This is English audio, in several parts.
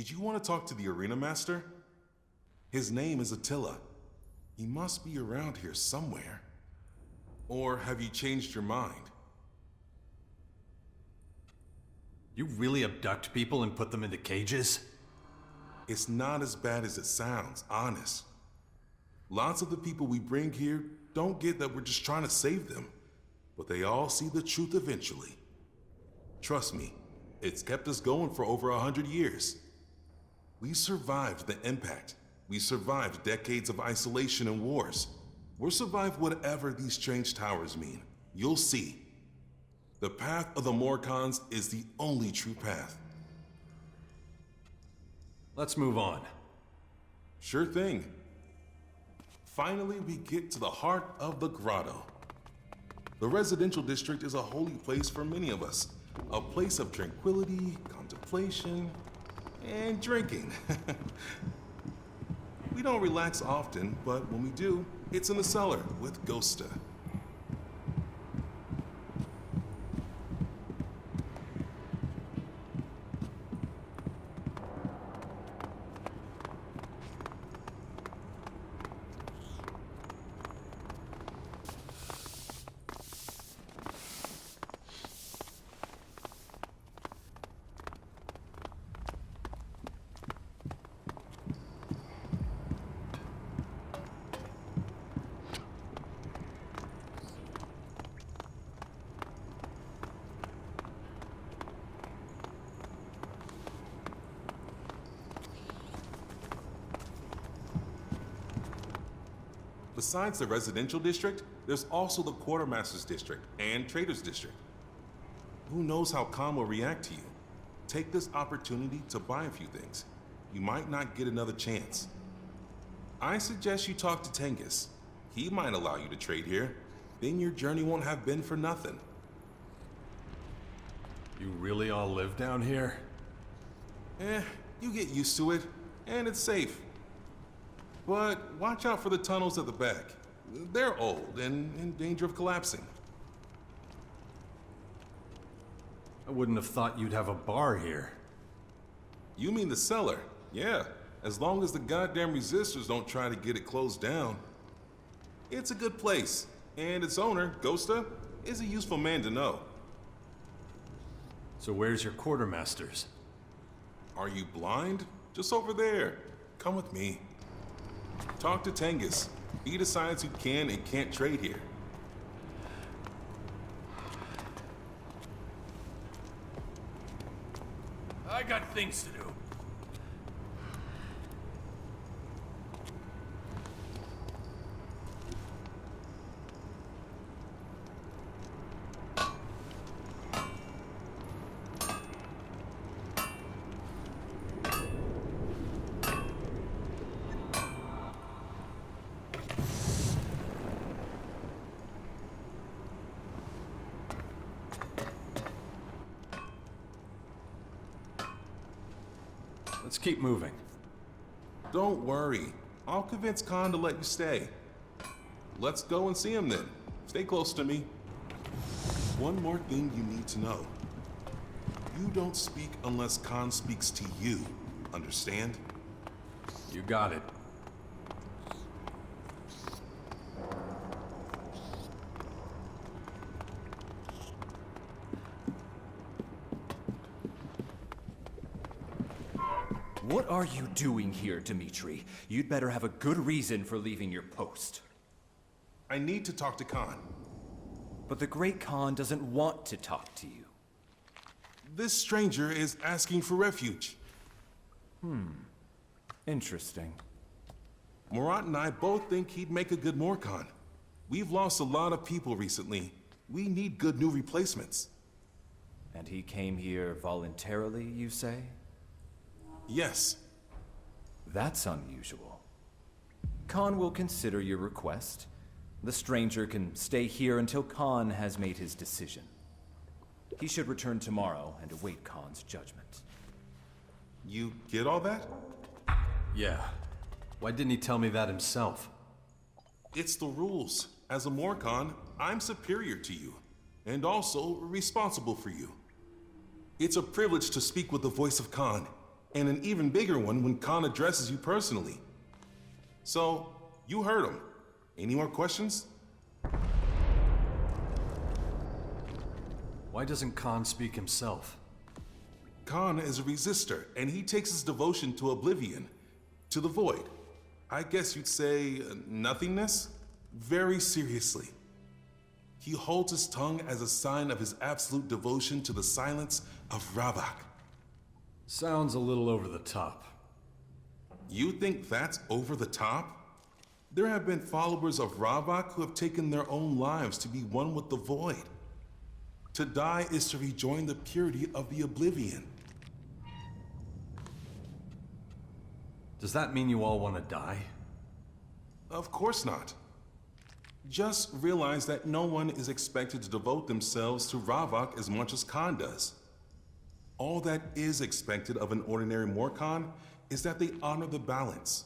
Did you want to talk to the arena master? His name is Attila. He must be around here somewhere. Or have you changed your mind? You really abduct people and put them into cages? It's not as bad as it sounds, honest. Lots of the people we bring here don't get that we're just trying to save them, but they all see the truth eventually. Trust me, it's kept us going for over 100 years. We survived the impact. We survived decades of isolation and wars. We'll survive whatever these strange towers mean. You'll see. The path of the Morcons is the only true path. Let's move on. Sure thing. Finally, we get to the heart of the grotto. The residential district is a holy place for many of us. A place of tranquility, contemplation, and drinking. We don't relax often, but when we do, it's in the cellar with Ghosta. Besides the residential district, there's also the quartermaster's district and trader's district. Who knows how Khan will react to you? Take this opportunity to buy a few things. You might not get another chance. I suggest you talk to Tenghis. He might allow you to trade here. Then your journey won't have been for nothing. You really all live down here? You get used to it, and it's safe. But watch out for the tunnels at the back. They're old and in danger of collapsing. I wouldn't have thought you'd have a bar here. You mean the cellar? Yeah, as long as the goddamn resistors don't try to get it closed down. It's a good place, and its owner, Ghosta, is a useful man to know. So where's your quartermasters? Are you blind? Just over there. Come with me. Talk to Tenghis. He decides who can and can't trade here. I got things to do. Let's keep moving. Don't worry. I'll convince Khan to let you stay. Let's go and see him then. Stay close to me. One more thing you need to know. You don't speak unless Khan speaks to you. Understand? You got it. What are you doing here, Dmitri? You'd better have a good reason for leaving your post. I need to talk to Khan. But the Great Khan doesn't want to talk to you. This stranger is asking for refuge. Interesting. Murat and I both think he'd make a good Morcon. We've lost a lot of people recently. We need good new replacements. And he came here voluntarily, you say? Yes. That's unusual. Khan will consider your request. The stranger can stay here until Khan has made his decision. He should return tomorrow and await Khan's judgment. You get all that? Yeah. Why didn't he tell me that himself? It's the rules. As a Morcon, I'm superior to you, and also responsible for you. It's a privilege to speak with the voice of Khan. and an even bigger one when Khan addresses you personally. So, you heard him. Any more questions? Why doesn't Khan speak himself? Khan is a resistor, and he takes his devotion to oblivion, to the void. I guess you'd say nothingness? Very seriously. He holds his tongue as a sign of his absolute devotion to the silence of Ravak. Sounds a little over the top. You think that's over the top? There have been followers of Ravak who have taken their own lives to be one with the void. To die is to rejoin the purity of the oblivion. Does that mean you all want to die? Of course not. Just realize that no one is expected to devote themselves to Ravak as much as Khan does. All that is expected of an ordinary Morkan is that they honor the balance.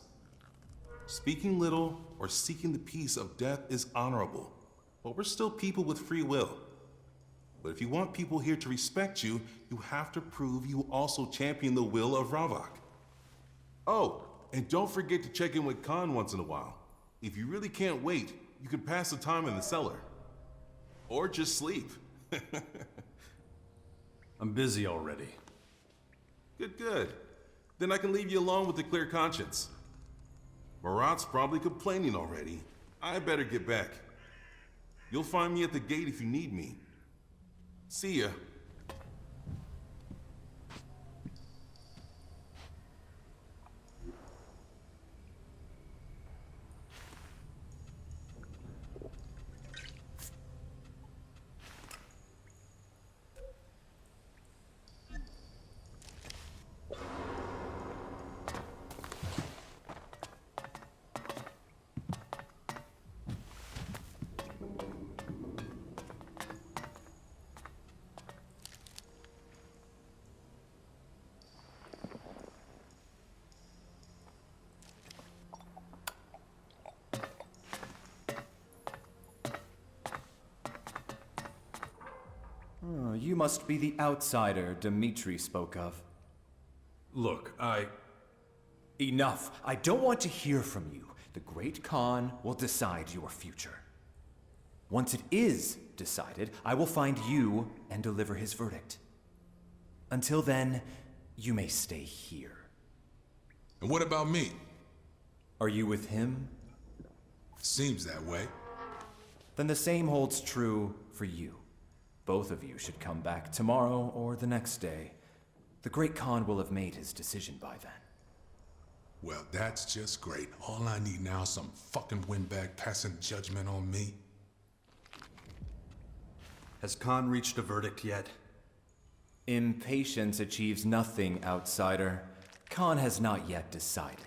Speaking little or seeking the peace of death is honorable, but we're still people with free will. But if you want people here to respect you, you have to prove you also champion the will of Ravak. Oh, and don't forget to check in with Khan once in a while. If you really can't wait, you can pass the time in the cellar. Or just sleep. I'm busy already. Good. Then I can leave you alone with a clear conscience. Marat's probably complaining already. I better get back. You'll find me at the gate if you need me. See ya. Oh, you must be the outsider Dmitri spoke of. Look, Enough! I don't want to hear from you. The Great Khan will decide your future. Once it is decided, I will find you and deliver his verdict. Until then, you may stay here. And what about me? Are you with him? Seems that way. Then the same holds true for you. Both of you should come back tomorrow or the next day. The Great Khan will have made his decision by then. Well, that's just great. All I need now is some fucking windbag passing judgment on me. has Khan reached a verdict yet? Impatience achieves nothing, outsider. Khan has not yet decided.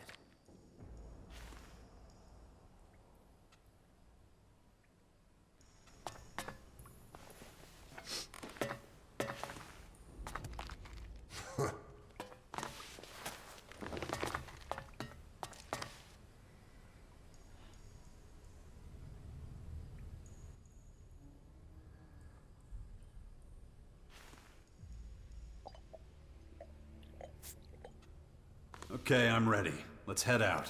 Okay, I'm ready. Let's head out.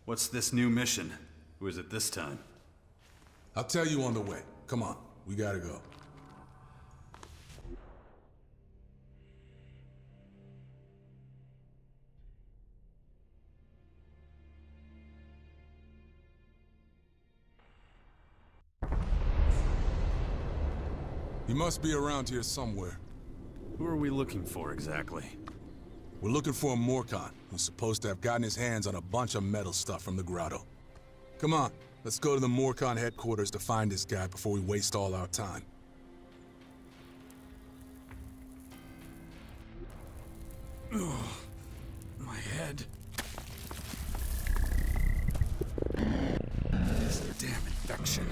What's this new mission? Who is it this time? I'll tell you on the way. Come on, we gotta go. You must be around here somewhere. Who are we looking for exactly? We're looking for a Morkan, who's supposed to have gotten his hands on a bunch of metal stuff from the grotto. Come on, let's go to the Morkan headquarters to find this guy before we waste all our time. Ugh, my head. This damn infection.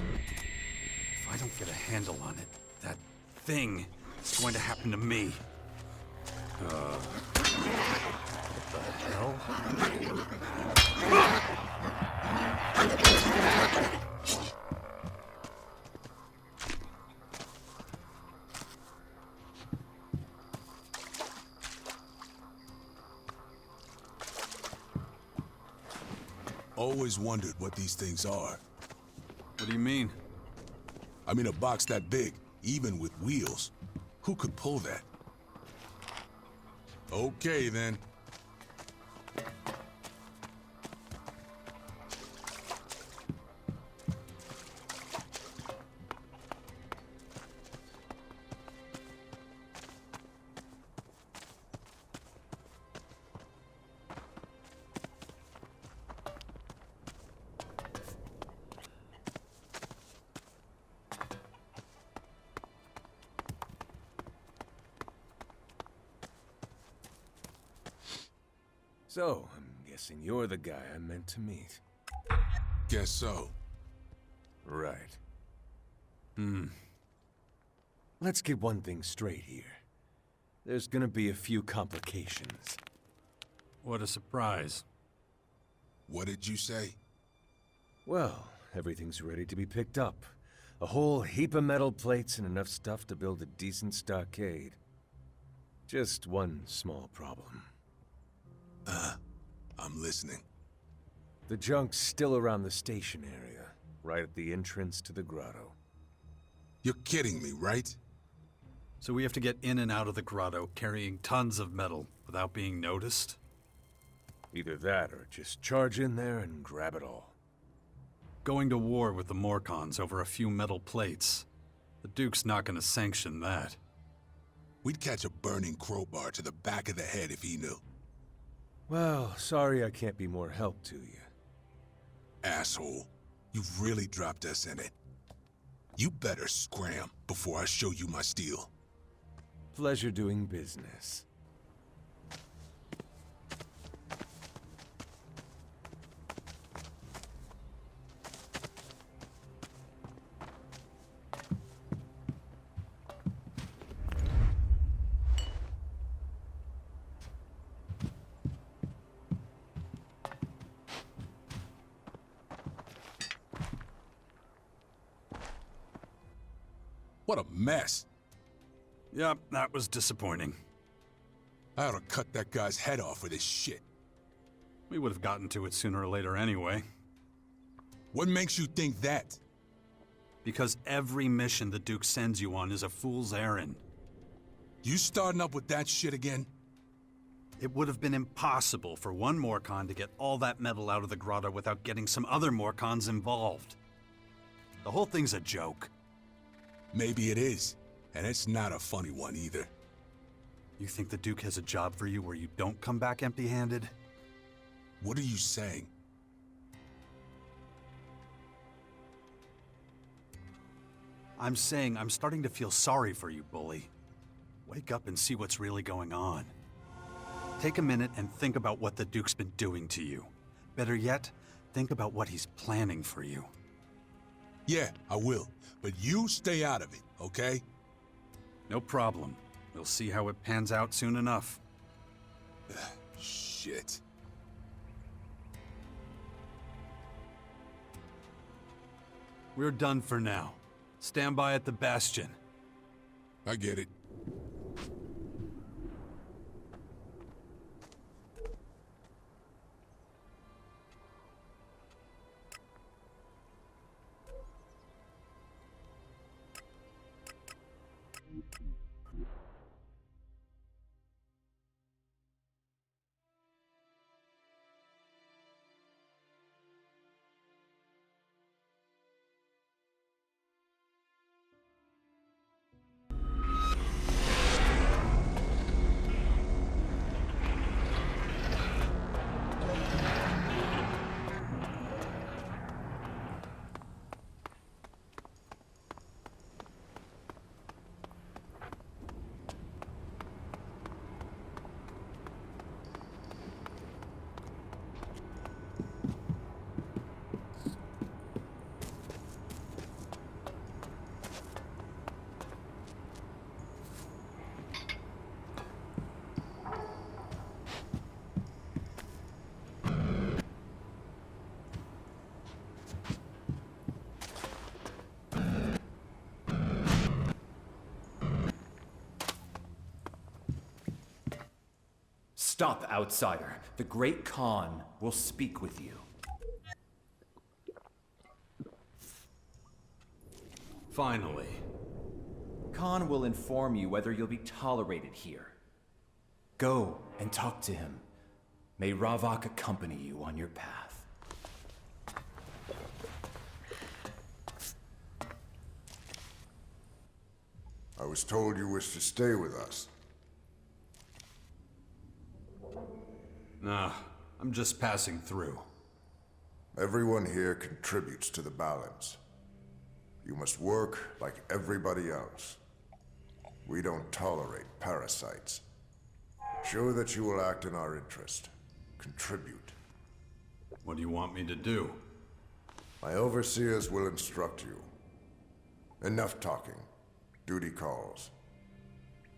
If I don't get a handle on it, that thing is going to happen to me. What the hell? Always wondered what these things are. What do you mean? I mean, a box that big, even with wheels. Who could pull that? Okay, then. So, I'm guessing you're the guy I meant to meet. Guess so. Right. Let's get one thing straight here. There's gonna be a few complications. What a surprise. What did you say? Well, everything's ready to be picked up. A whole heap of metal plates and enough stuff to build a decent stockade. Just one small problem. I'm listening. The junk's still around the station area, right at the entrance to the grotto. You're kidding me, right? So we have to get in and out of the grotto carrying tons of metal without being noticed? Either that or just charge in there and grab it all. Going to war with the Morcons over a few metal plates. The Duke's not gonna sanction that. We'd catch a burning crowbar to the back of the head if he knew. Well, sorry I can't be more help to you. Asshole. You've really dropped us in it. You better scram before I show you my steel. Pleasure doing business. What a mess. Yep, that was disappointing. I ought to cut that guy's head off for this shit. We would have gotten to it sooner or later anyway. What makes you think that? Because every mission the Duke sends you on is a fool's errand. You starting up with that shit again? It would have been impossible for one Morcon to get all that metal out of the grotto without getting some other Morcons involved. The whole thing's a joke. Maybe it is, and it's not a funny one either. You think the Duke has a job for you where you don't come back empty-handed? What are you saying? I'm saying I'm starting to feel sorry for you, bully. Wake up and see what's really going on. Take a minute and think about what the Duke's been doing to you. Better yet, think about what he's planning for you. Yeah, I will. But you stay out of it, okay? No problem. We'll see how it pans out soon enough. Shit. We're done for now. Stand by at the Bastion. I get it. Stop, outsider. The Great Khan will speak with you. Finally. Khan will inform you whether you'll be tolerated here. Go and talk to him. May Ravok accompany you on your path. I was told you wished to stay with us. Nah, I'm just passing through. Everyone here contributes to the balance. You must work like everybody else. We don't tolerate parasites. Show that you will act in our interest. Contribute. What do you want me to do? My overseers will instruct you. Enough talking. Duty calls.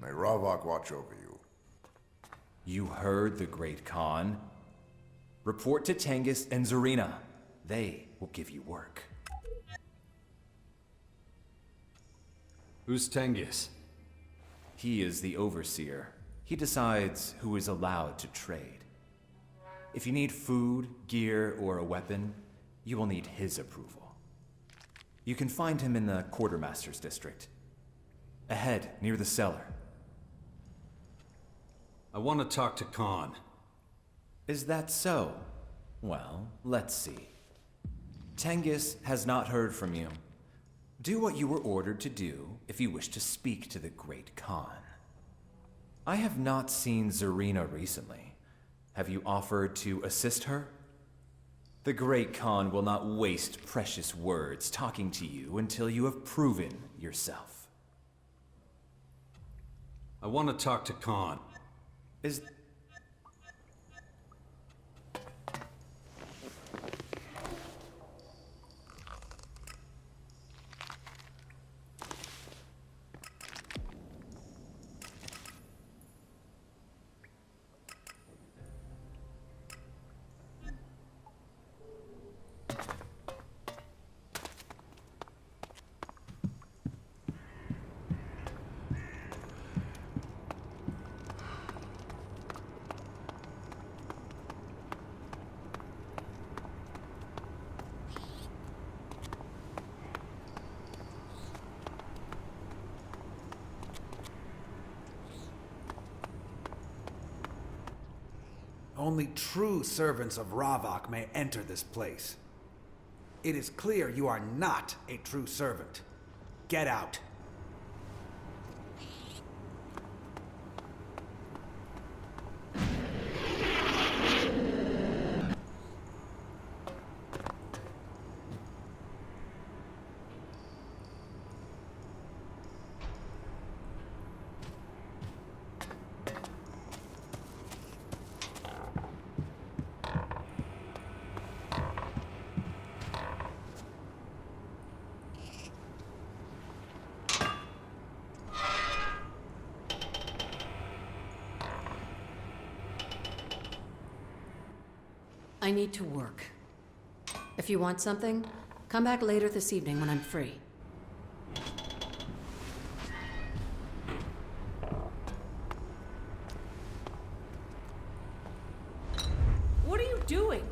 May Ravok watch over you. You heard the great Khan. Report to Tengus and Zarina. They will give you work. Who's Tengus? He is the overseer. He decides who is allowed to trade. If you need food, gear, or a weapon, you will need his approval. You can find him in the Quartermaster's District. Ahead, near the cellar. I want to talk to Khan. Is that so? Well, let's see. Tengus has not heard from you. Do what you were ordered to do if you wish to speak to the great Khan. I have not seen Zarina recently. Have you offered to assist her? The great Khan will not waste precious words talking to you until you have proven yourself. I want to talk to Khan. Is... Only true servants of Ravok may enter this place. It is clear you are not a true servant. Get out. I need to work. If you want something, come back later this evening when I'm free. What are you doing?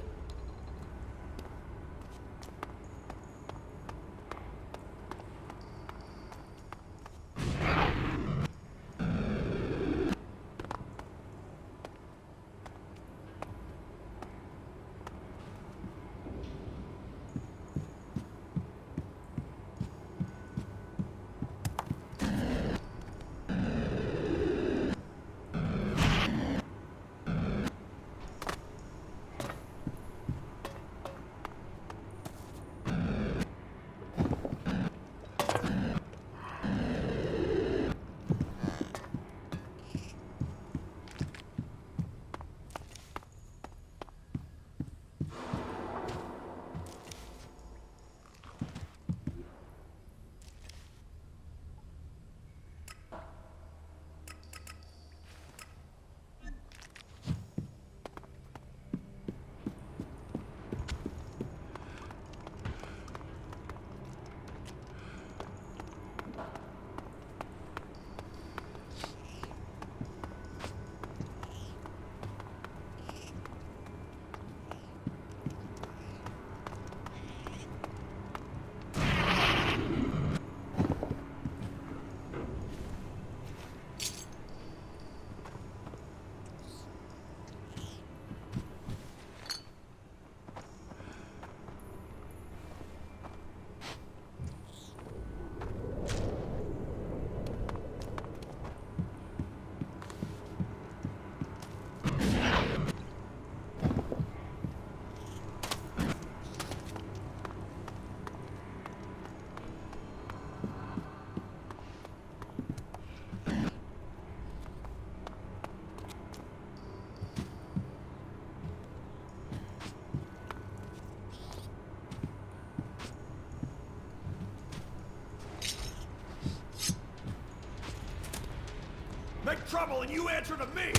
you answer to me!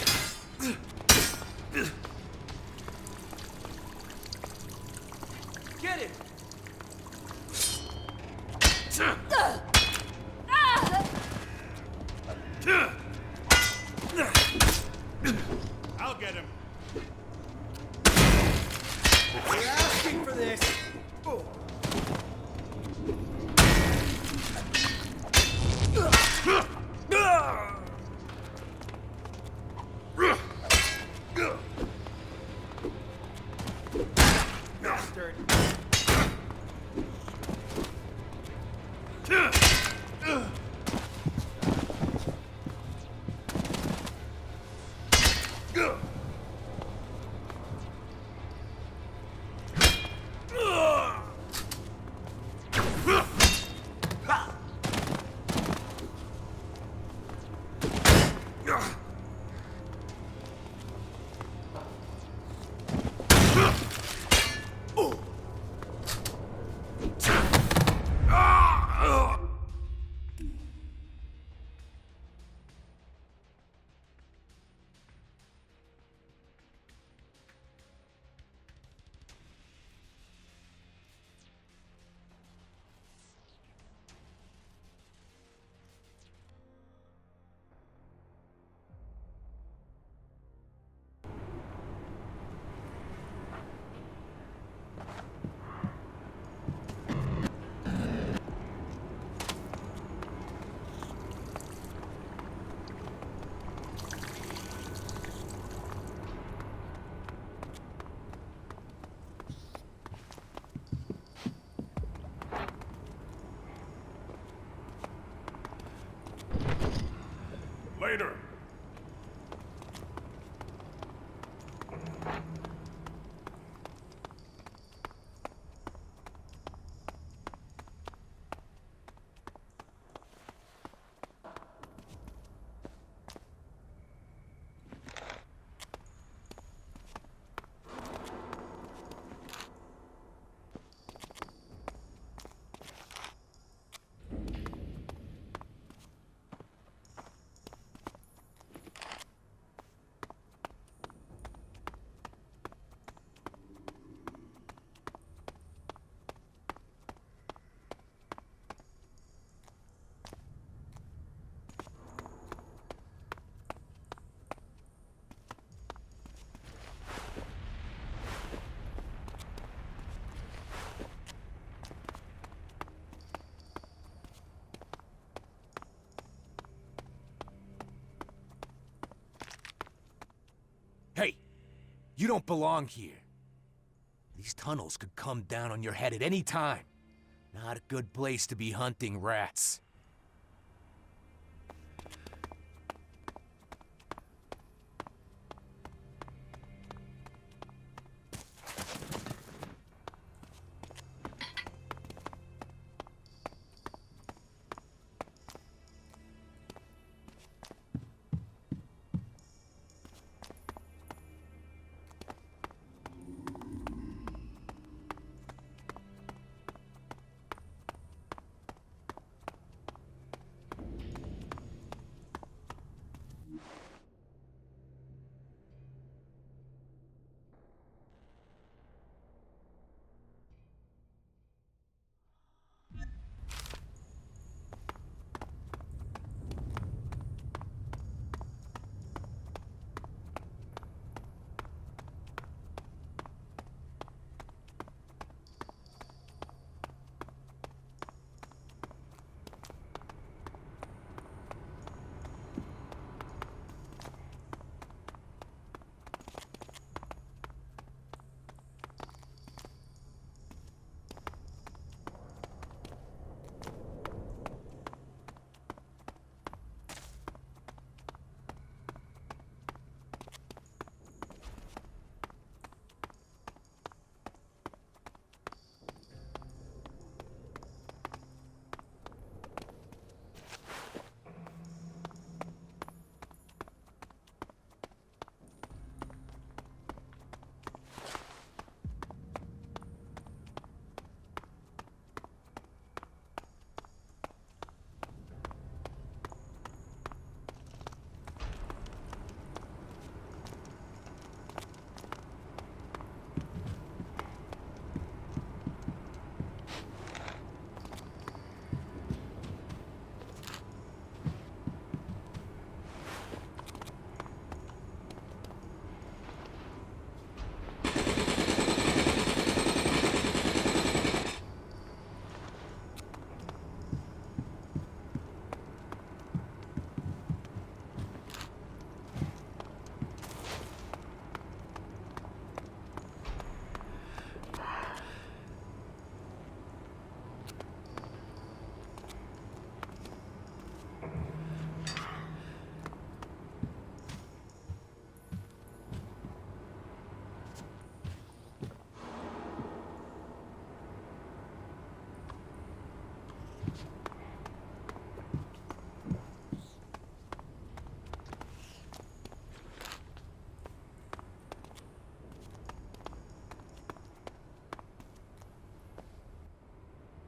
Get it! I'll get him. You're asking for this. Bastard. Later. Hey, you don't belong here. These tunnels could come down on your head at any time. Not a good place to be hunting rats.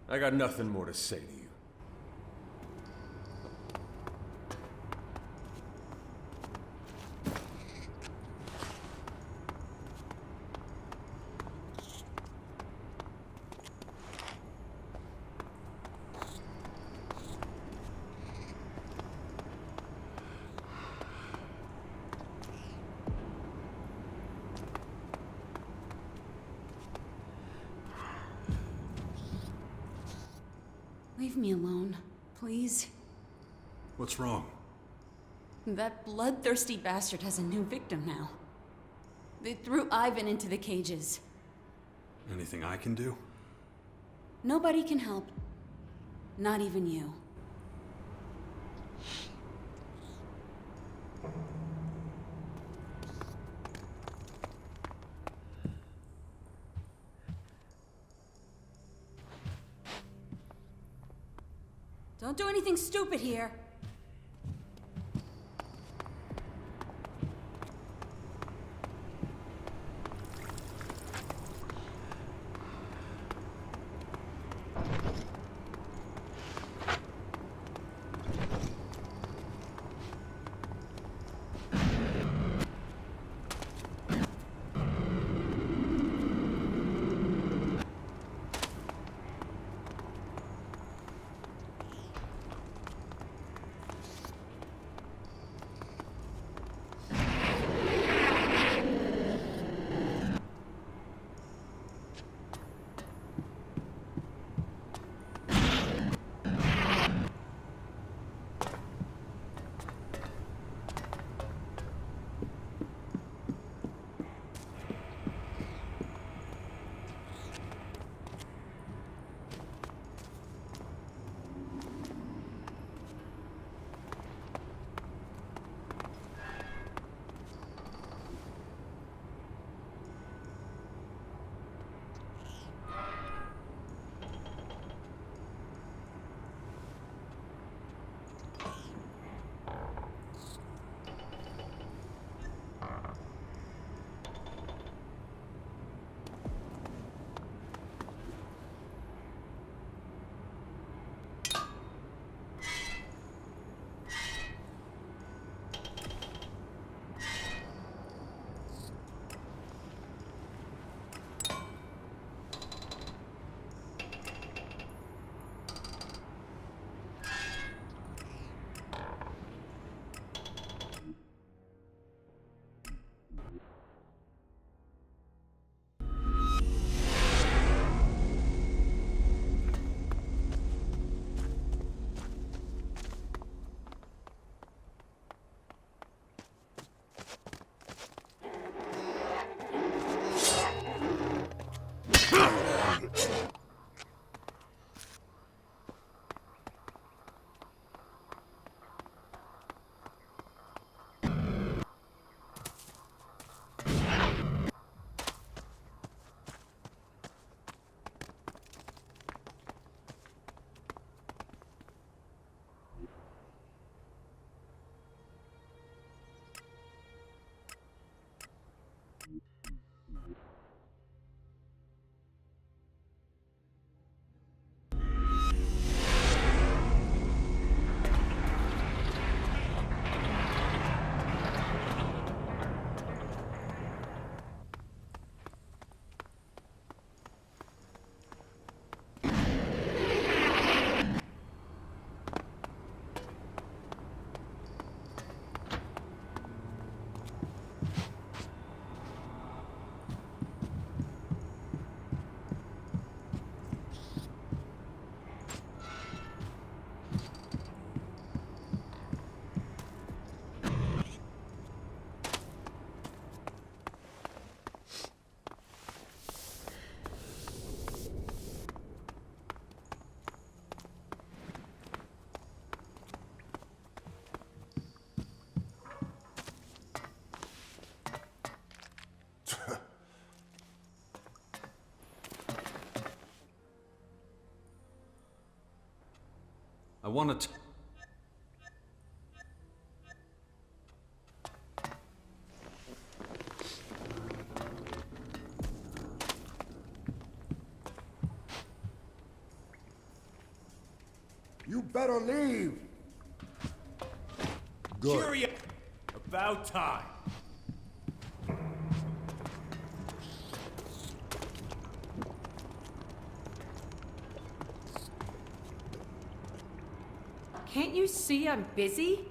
I got nothing more to say to you. Leave me alone, please. What's wrong? That bloodthirsty bastard has a new victim now. They threw Ivan into the cages. Anything I can do? Nobody can help. Not even you. Don't do anything stupid here. I want to... better leave! Good. Cheerio! About time. Can't you see I'm busy?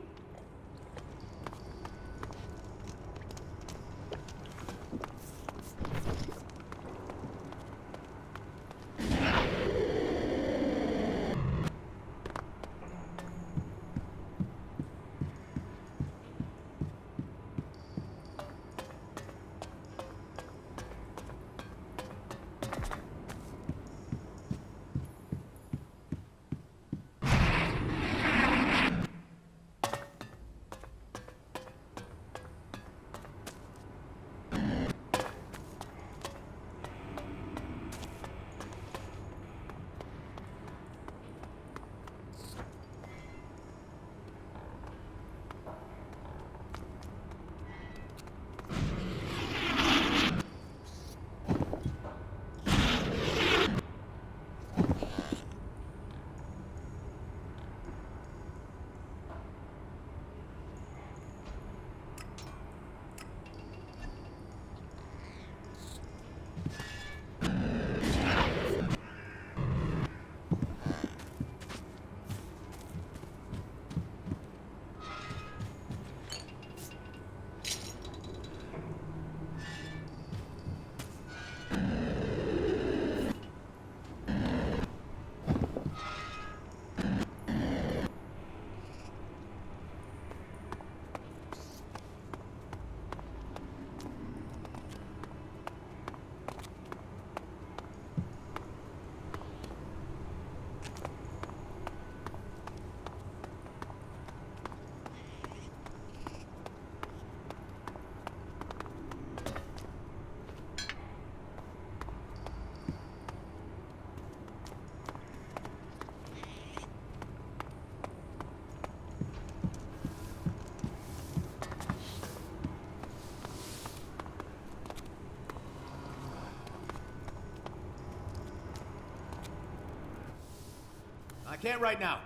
I can't right now.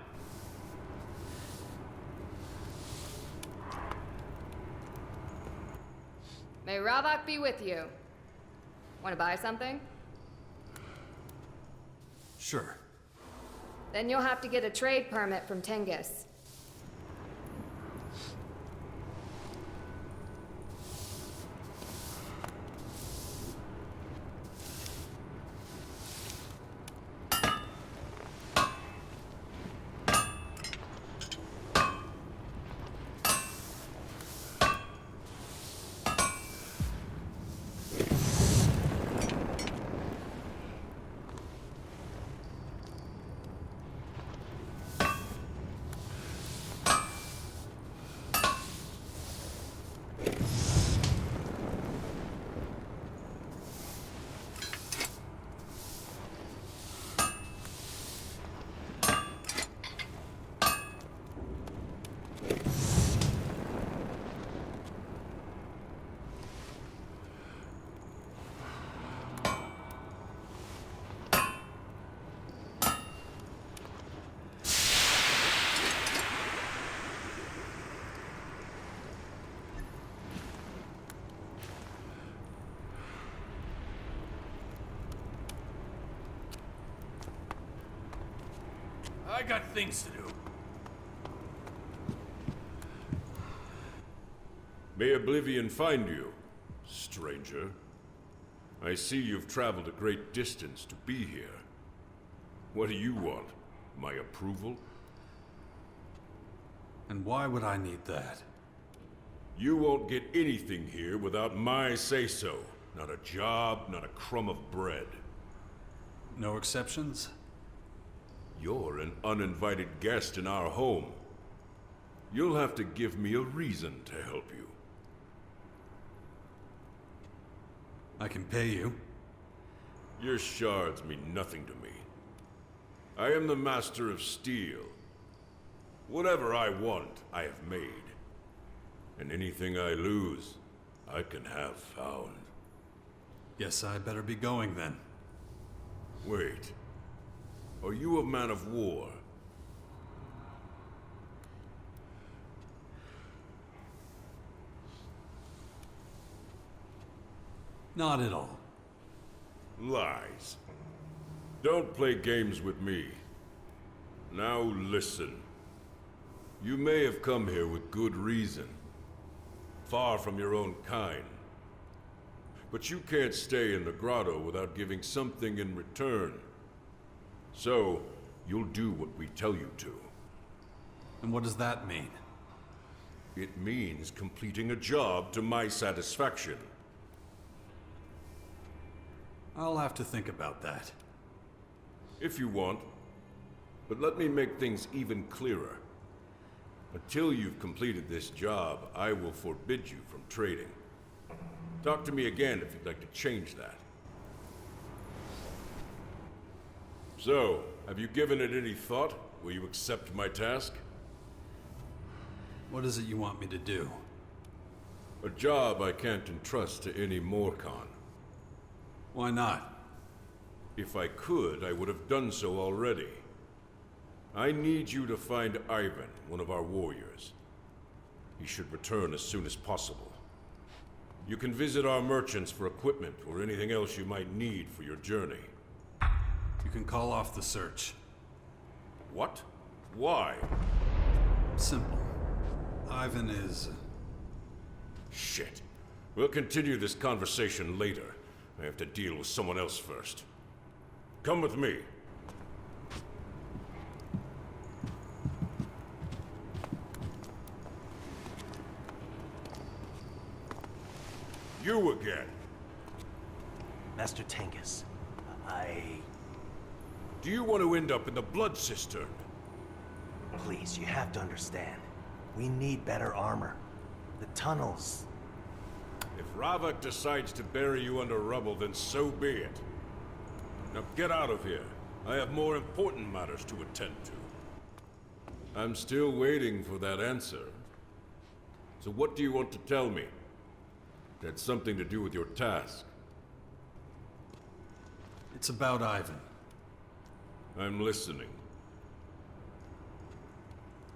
May Ravok be with you. Want to buy something? Sure. Then you'll have to get a trade permit from Tengus. I got things to do. May Oblivion find you, stranger. I see you've traveled a great distance to be here. What do you want? My approval? And why would I need that? You won't get anything here without my say-so. Not a job, not a crumb of bread. No exceptions? You're an uninvited guest in our home. You'll have to give me a reason to help you. I can pay you. Your shards mean nothing to me. I am the master of steel. Whatever I want, I have made. And anything I lose, I can have found. Guess I better be going then. Wait. Are you a man of war? Not at all. Lies. Don't play games with me. Now listen. You may have come here with good reason, far from your own kind. But you can't stay in the grotto without giving something in return. So, you'll do what we tell you to. And what does that mean? It means completing a job to my satisfaction. I'll have to think about that. If you want. But let me make things even clearer. Until you've completed this job, I will forbid you from trading. Talk to me again if you'd like to change that. So, have you given it any thought? Will you accept my task? What is it you want me to do? A job I can't entrust to any Morcon. Why not? If I could, I would have done so already. I need you to find Ivan, one of our warriors. He should return as soon as possible. You can visit our merchants for equipment or anything else you might need for your journey. You can call off the search. What? Why? Simple. Ivan is... Shit. We'll continue this conversation later. I have to deal with someone else first. Come with me. You again. Master Tengus, Do you want to end up in the blood cistern? Please, you have to understand. We need better armor. The tunnels... If Ravak decides to bury you under rubble, then so be it. Now get out of here. I have more important matters to attend to. I'm still waiting for that answer. So what do you want to tell me? That's something to do with your task. It's about Ivan. I'm listening.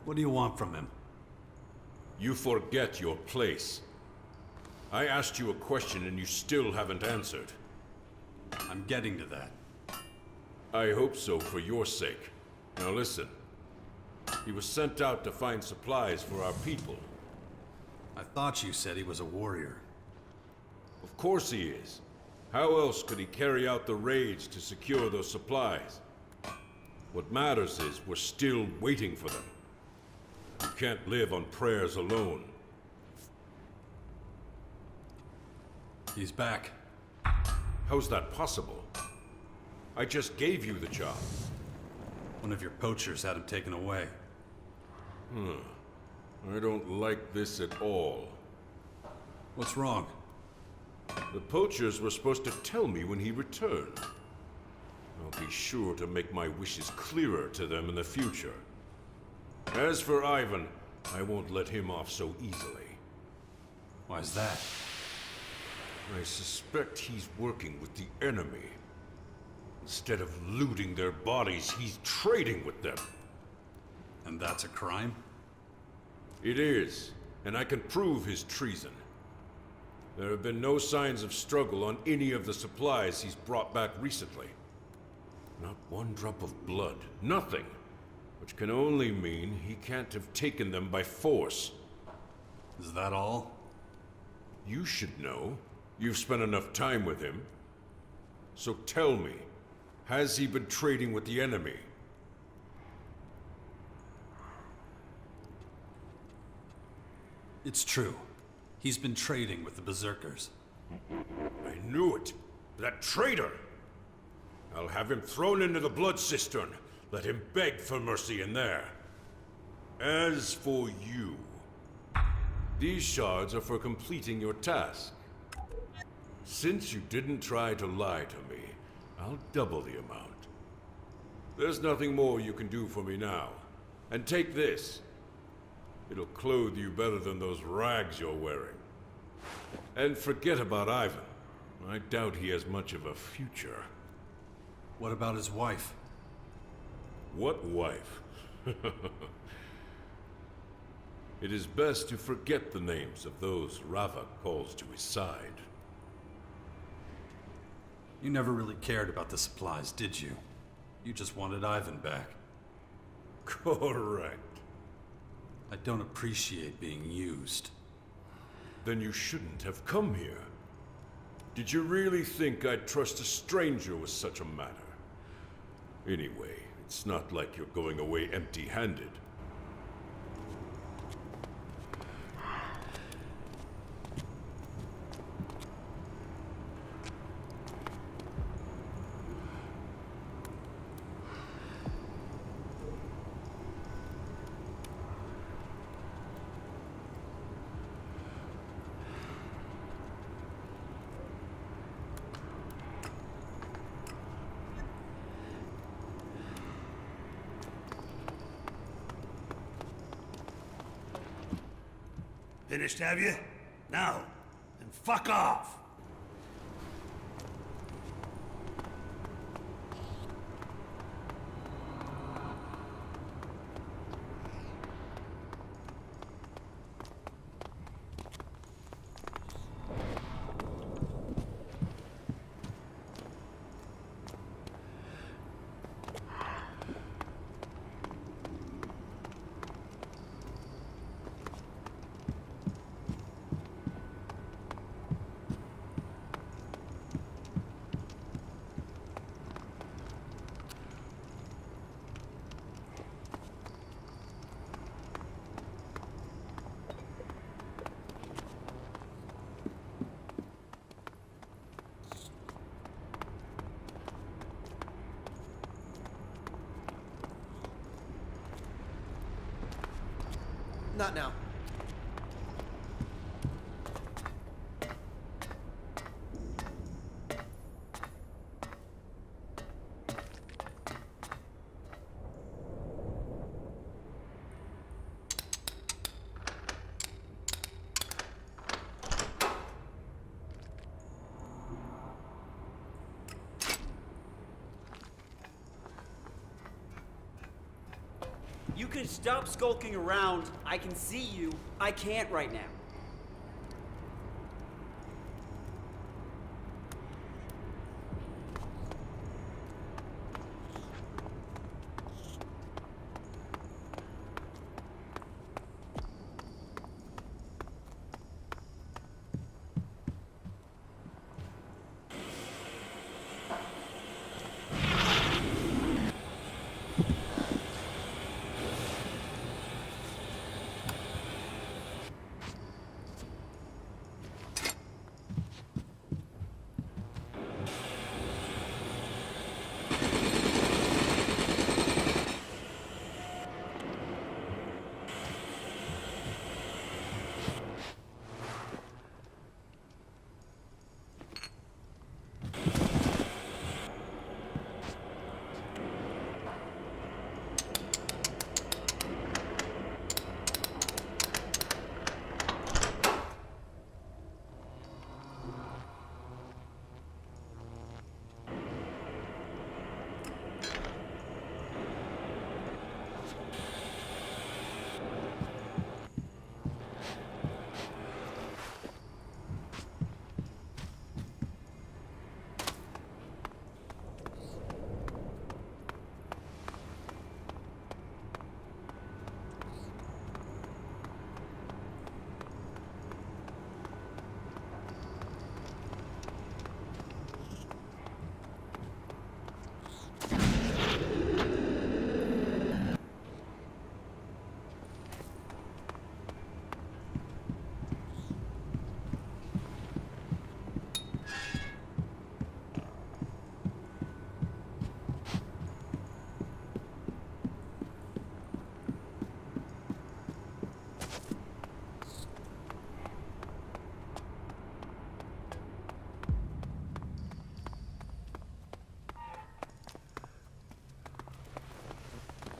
What do you want from him? You forget your place. I asked you a question and you still haven't answered. I'm getting to that. I hope so for your sake. Now listen. He was sent out to find supplies for our people. I thought you said he was a warrior. Of course he is. How else could he carry out the raids to secure those supplies? What matters is we're still waiting for them. You can't live on prayers alone. He's back. How's that possible? I just gave you the job. One of your poachers had him taken away. I don't like this at all. What's wrong? The poachers were supposed to tell me when he returned. I'll be sure to make my wishes clearer to them in the future. As for Ivan, I won't let him off so easily. Why's that? I suspect he's working with the enemy. Instead of looting their bodies, he's trading with them. And that's a crime? It is, and I can prove his treason. There have been no signs of struggle on any of the supplies he's brought back recently. Not one drop of blood, nothing. Which can only mean he can't have taken them by force. Is that all? You should know. You've spent enough time with him. So tell me, has he been trading with the enemy? It's true. He's been trading with the Berserkers. I knew it! That traitor! I'll have him thrown into the blood cistern. Let him beg for mercy in there. As for you, these shards are for completing your task. Since you didn't try to lie to me, I'll double the amount. There's nothing more you can do for me now. And take this. It'll clothe you better than those rags you're wearing. And forget about Ivan. I doubt he has much of a future. What about his wife? What wife? It is best to forget the names of those Ravak calls to his side. You never really cared about the supplies, did you? You just wanted Ivan back. Correct. I don't appreciate being used. Then you shouldn't have come here. Did you really think I'd trust a stranger with such a matter? Anyway, it's not like you're going away empty-handed. Finished, have you? Now, then fuck off! Not now. You can stop skulking around. I can see you. I can't right now.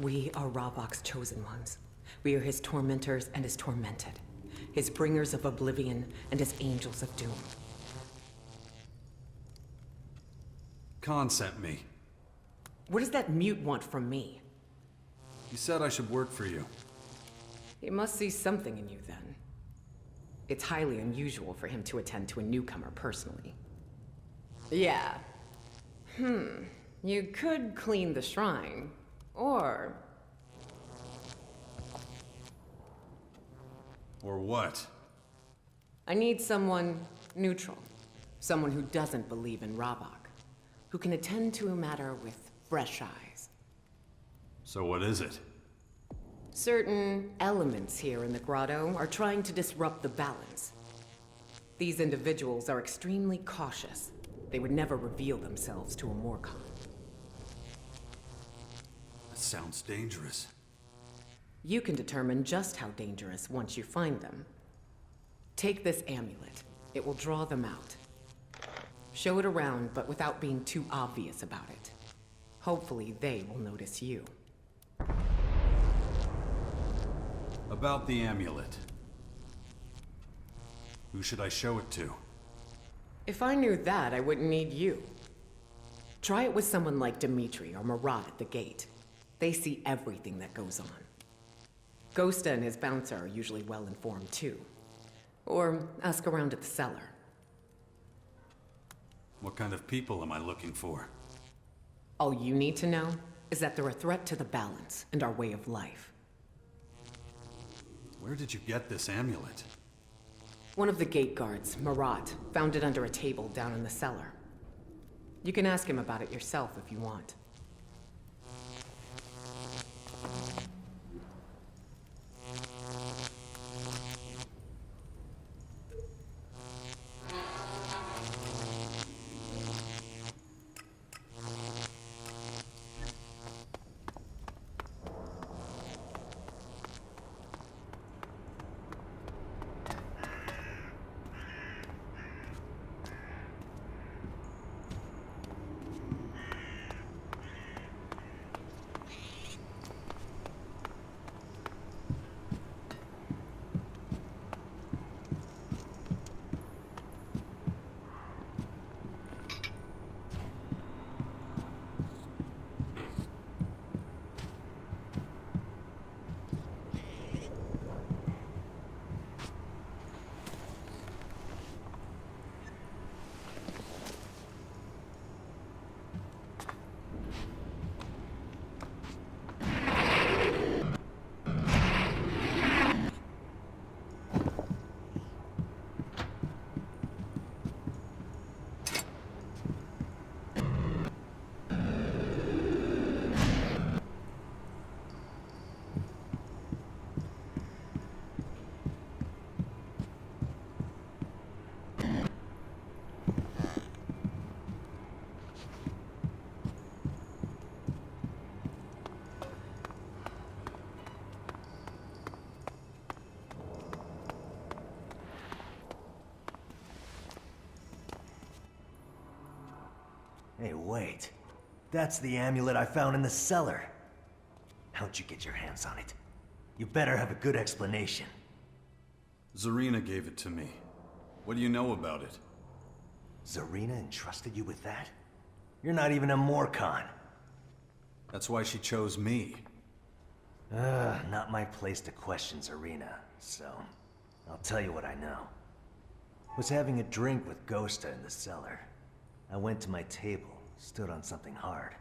We are Ravok's chosen ones. We are his tormentors and his tormented. His bringers of oblivion and his angels of doom. Khan sent me. What does that mute want from me? He said I should work for you. He must see something in you then. It's highly unusual for him to attend to a newcomer personally. Yeah, You could clean the shrine, or... Or what? I need someone neutral. Someone who doesn't believe in Ravok. Who can attend to a matter with fresh eyes. So what is it? Certain elements here in the grotto are trying to disrupt the balance. These individuals are extremely cautious. They would never reveal themselves to a Morcon. That sounds dangerous. You can determine just how dangerous once you find them. Take this amulet. It will draw them out. Show it around, but without being too obvious about it. Hopefully, they will notice you. About the amulet. Who should I show it to? If I knew that, I wouldn't need you. Try it with someone like Dimitri or Marat at the gate. They see everything that goes on. Ghosta and his bouncer are usually well informed too. Or ask around at the cellar. What kind of people am I looking for? All you need to know is that they're a threat to the balance and our way of life. Where did you get this amulet? One of the gate guards, Marat, found it under a table down in the cellar. You can ask him about it yourself if you want. Hey, wait. That's the amulet I found in the cellar. How'd you get your hands on it? You better have a good explanation. Zarina gave it to me. What do you know about it? Zarina entrusted you with that? You're not even a Morcon. That's why she chose me. Not my place to question Zarina, so I'll tell you what I know. Was having a drink with Ghosta in the cellar. I went to my table, stood on something hard.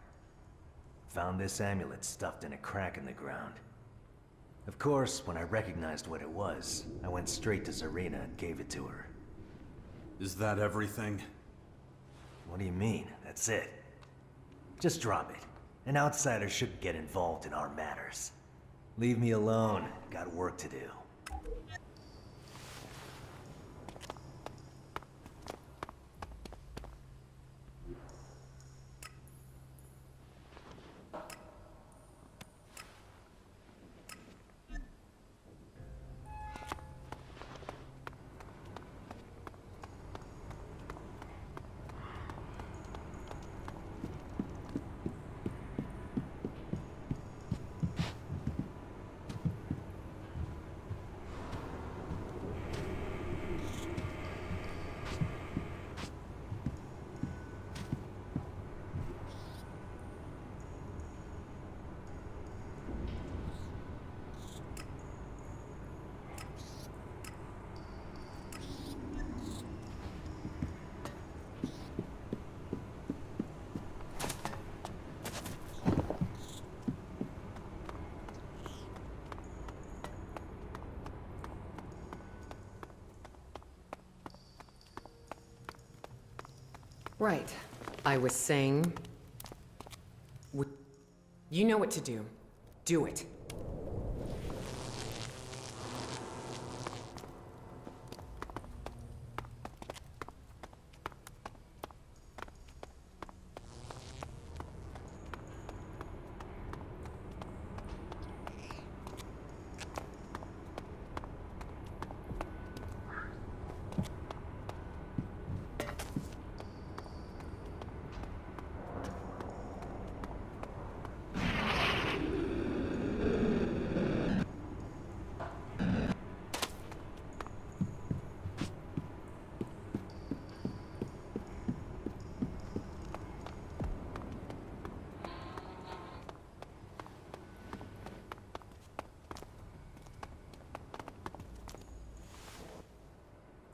Found this amulet stuffed in a crack in the ground. Of course, when I recognized what it was, I went straight to Zarina and gave it to her. Is that everything? What do you mean? That's it. Just drop it. An outsider shouldn't get involved in our matters. Leave me alone. Got work to do. Right. I was saying... You know what to do. Do it.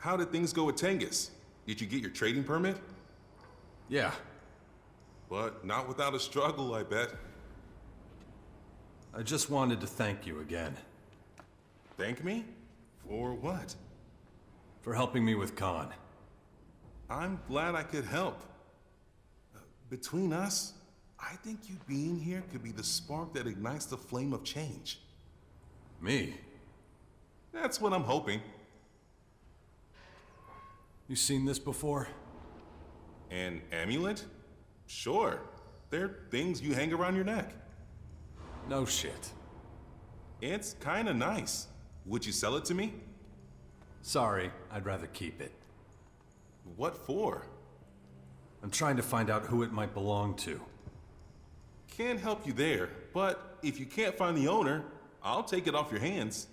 How did things go with Tengus? Did you get your trading permit? Yeah. But not without a struggle, I bet. I just wanted to thank you again. Thank me? For what? For helping me with Khan. I'm glad I could help. Between us, I think you being here could be the spark that ignites the flame of change. Me? That's what I'm hoping. You seen this before? An amulet? Sure. They're things you hang around your neck. No shit. It's kinda nice. Would you sell it to me? Sorry, I'd rather keep it. What for? I'm trying to find out who it might belong to. Can't help you there, but if you can't find the owner, I'll take it off your hands.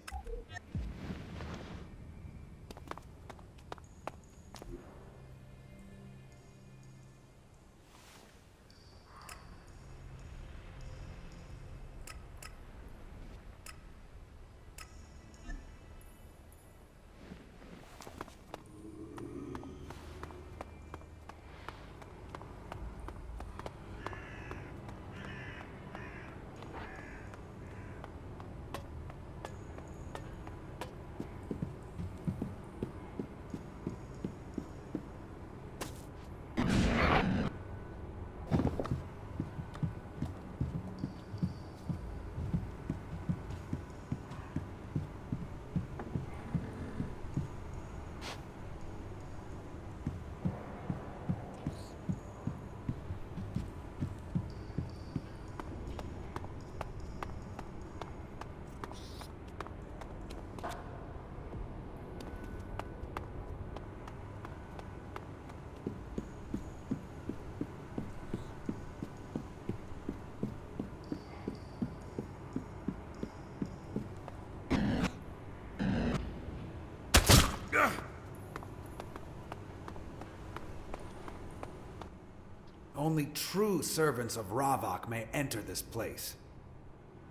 Only true servants of Ravok may enter this place.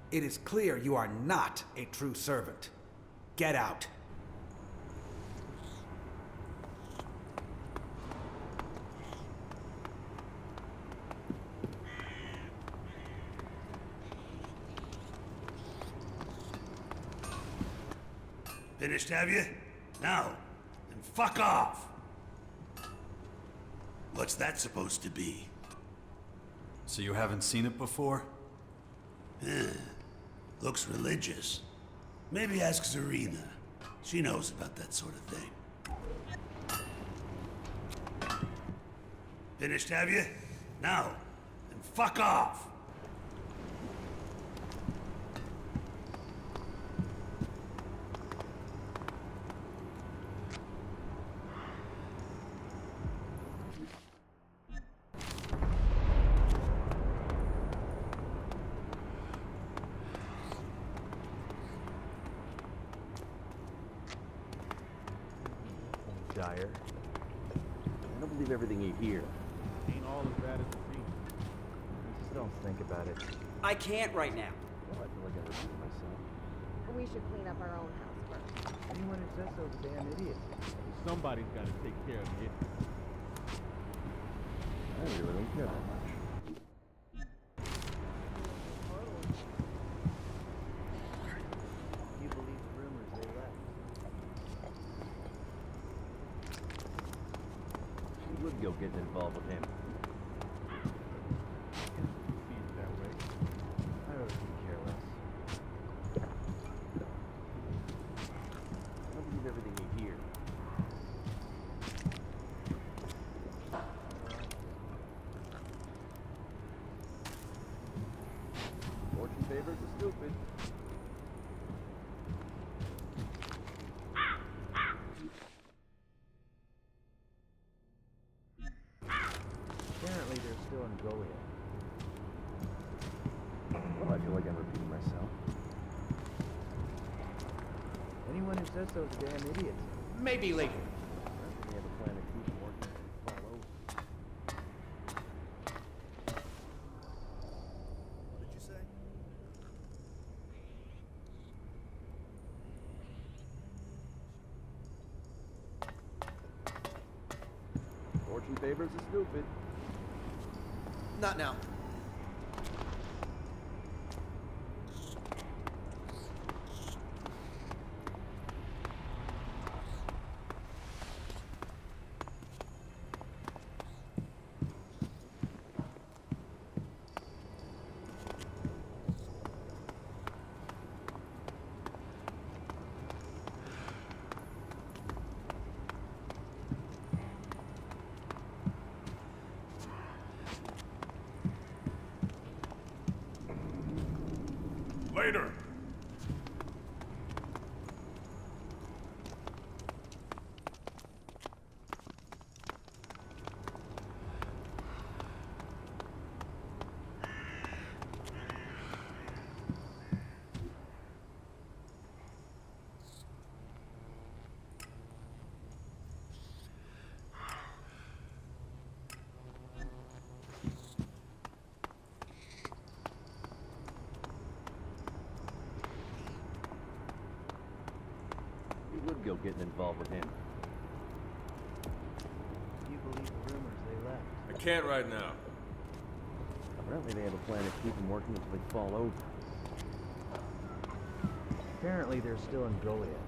It is clear you are not a true servant. Get out. Finished, have you? Now, then fuck off! What's that supposed to be? So you haven't seen it before? Looks religious. Maybe ask Zarina. She knows about that sort of thing. Finished, have you? Now, then fuck off! Dire. I don't believe everything you hear. Ain't all as bad as it seems. Just don't think about it. I can't right now. Well, I feel like I repeat myself. We should clean up our own house first. Anyone who says so is a damn idiot. Somebody's got to take care of it. I really don't care that much. You believe the rumors they left? She would go getting involved with him. That way. I really couldn't care less. I don't believe everything you hear. Fortune favors the stupid. Apparently they're still in Goliath. Well, I feel like I'm repeating myself. Anyone who says so is a damn idiot. Maybe later. We have a plan to keep them working and fall over. What did you say? Fortune favors the stupid. Not now. Later! You would go getting involved with him. Do you believe the rumors they left? I can't right now. Apparently they have a plan to keep them working until they fall over. Apparently they're still in Goliath.